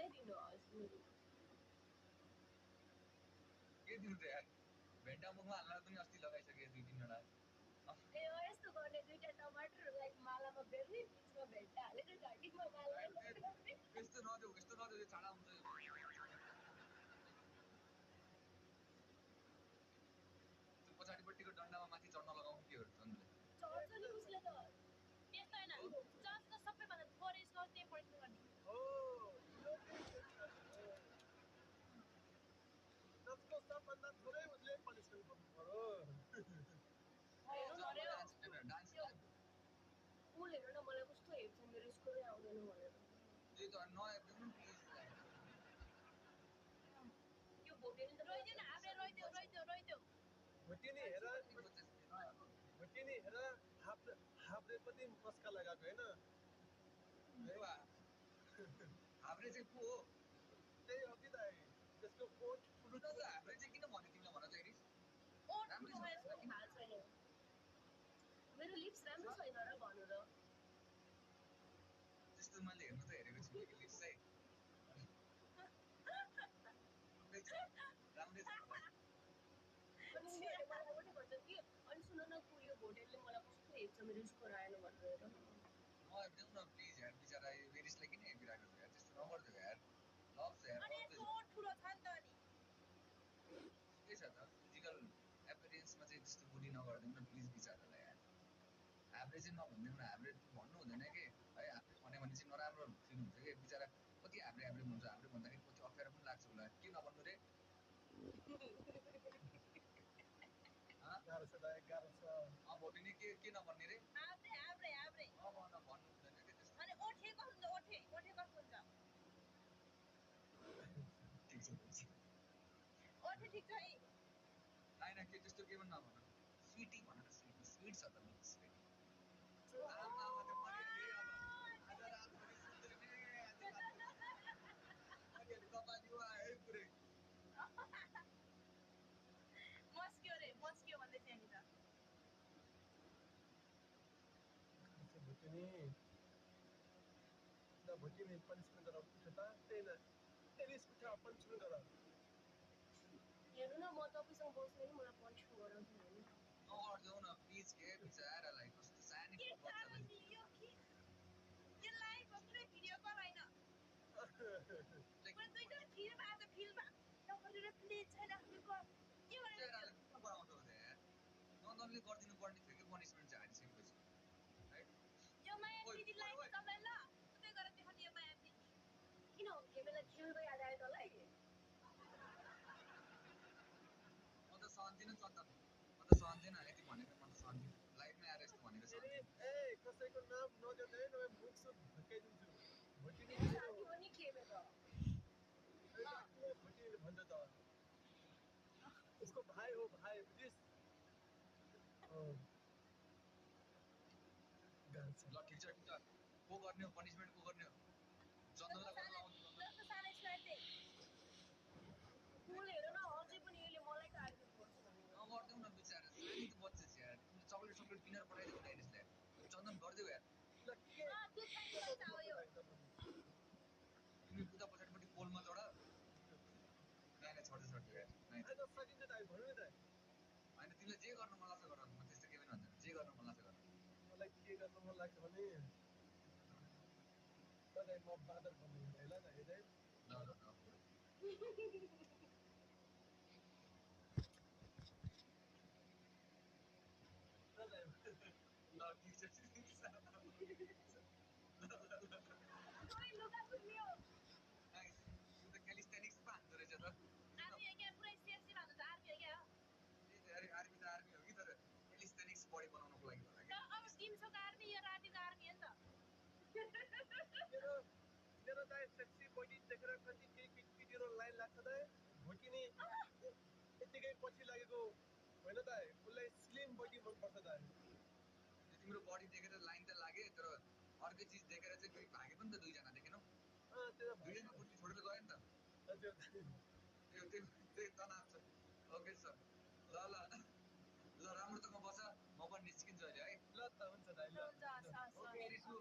नै दिनुहोस् मेरो के दिनु त यार भेन्टा मुखमा हाल्न पनि अस्ति लगाइसके 2-3 वटा ए यस्तो गर्ने दुईटा टमाटरलाई मालामा बेर्ने बिचमा भेन्टा हालेर घाँटीमा माला यस्तो नदेऊ यो छाडा हुन्छ त्यो पछाडिपट्टिको डन्डामा माथि चढ्न लगाउँ के गर्छ अन्ले चढ्छ नि उसले त त्यस्तो हैन जसको सबैभन्दा थोरै स्कोर त्यही पढ्नु गर्ने हो जसको सबभन्दा थोरै उसले पनिसमेन्ट गर्नु पर्यो डान्स फुल हेर न मलाई कस्तो हेर्छ मेरो स्कोरै आउँदैन भनेर त्यही त नहेर्नु प्लिज यो भोटेले त रोइदेऊ न आफै रोइदेऊ भोटिनी हेर हाब्रे पनि मस्का लगाएको हैन हाब्रे चाहिँ को हो त्यही हो कि दाइ त्यसको ओठ ठुलो त हाब्रे चाहिँ किन भने तिमीलाई भन त हेरिस राम्रै छैन मेरो लिप्स राम्रो छैन र भन्नु र त्यस्तो मैले हेर्नु त हेरेको छु कि लिप्स चाहिँ राम्रै छ अनि सुन न यो भोटेलले मलाई कस्तो हेर्छ मेरो स्कोर आएन भनेर नहेरिदेऊ न प्लिज यार बिचरा यो वेरिसलाई किन हेरिरहेको छ यार त्यस्तो नगरिदेऊ यार लभ छ यार ठुलो छ नि त अनि के छ त फिजिकल एपियरेन्समा चाहिँ त्यस्तो बुढी नगरिदेऊ न प्लिज बिचरालाई यार हाब्रे चाहिँ नभनिदेऊ न हाब्रे भन्नु हुँदैन कि है हाब्रे भन्यो भने चाहिँ नराम्रो फिल हुन्छ कि बिचरा कति हाब्रे भन्छ हाब्रे भन्दाखेरि कति अप्ठ्यारो पनि लाग्छ होला के नभन्नु रे गाह्रो छ दाइ गाह्रो छ भोटिनी के नभन्ने रे हाब्रे भन्नु हुँदैन कि त्यस्तो अनि ओठे कस्तो हुन्छ ओठे कस्तो हुन्छ ठिक छ ओठे ठिक छ है होइन के त्यस्तो के पनि नभन स्विटी भनेर स्विट छ त स्विटी आमा त्यो पनि आज रातभरि सुत्दैन आज कपाली आयो पुरै मस्क्यो भन्दै थियो नि त भोटिनी पनिसमेन्ट गरेर उठ्यो त त्यही न एरिस उठ्यो पनिसमेन्ट गर हेर्नु न म तपाईँसँग बस्ने नि मलाई पनिसमेन्ट गराउँछु भने नगर्देऊ न प्लिज के बिचारालाई कस्तो सानो बच्चालाई यो लाइभ हो पुरै भिडियो कल हैन पुरै दुईटा फिल्म नगरेर प्लिज छैन हामीको के बिचारालाई किन गराउँछौ त यार नन्दनले गरिदिनु पर्ने थियो कि पनिसमेन्ट चाहिँ हारिसकेपछि है यो माया दिदी लाइभ चल्दै ल उतै गरेर देखाउने यो माया दिदी किन हो केमेलाई खेलको याद आयो तँलाई म त सहन्दिनँ चन्दन म त सहन्दिनँ यति भनेको म त सहन्दिनँ लाइभमै आएर यस्तो भनेको सहन्दिनँ ए कसैको नाम नजान्दै न मुख सुख भत्काइदिन्छु भोटिनी साथी हो नि केमे त भोटिनीले भन्छ त उसको भाइ हो भाइ बुझिस् ल ठिक छ को गर्ने हो पनिसमेन्ट को गर्ने हो चन्दनलाई गर्न लाउँछु जस्तो सानो स्लाइड दे फुल हेर न अझै पनि यसले मलाई टार्गेट गर्छ नगर्देऊ न बिचारा सानी त बच्चा छ यार तिमीले चक्लेट किनेर पठाइदेऊ न यसलाई चन्दन गरिदेऊ यार तिमी उता पछाडिपट्टि पोलमा चढ नाइलाई छोड्दै यार सकिन्छ दाइ भन्नु नि दाइ होइन तिमीलाई जे गर्न मन लाग्छ गर म त्यस्तो केही पनि भन्दैन जे गर्न मन लाग्छ गर मलाई के गर्न मन लाग्छ भने दाइ म बादर भन्नु हुँदैन ल दाइ दाइ ल ठिक छ क्यालिस्थेनिक्स पो हान्दो रहेछ त आर्मी त आर्मी हो कि तर क्यालिस्थेनिक्स बडी बनाउनको लागि होला कि अब दिउँसोको आर्मी यो रातिको आर्मी हो नि त मेरो दाइ सेक्सी बडी देखेर कति केटीहरू लाइन लाग्छ दाइ भोटिनी यतिकै पछि लागेको होइन दाइ उसलाई स्लिम बडी मनपर्छ दाइ तिम्रो बडी देखेर लाइन त लागे तर अर्कै चिज देखेर चाहिँ फेरि भागे पनि त दुईजना देखेनौ दुईजना बुटी छोडेर गयो नि त त्यही तनाव छ ओके सर ल राम्रोसँग बस म पनि निस्किन्छु अहिले है ल त हुन्छ दाइ ल ओके रिसु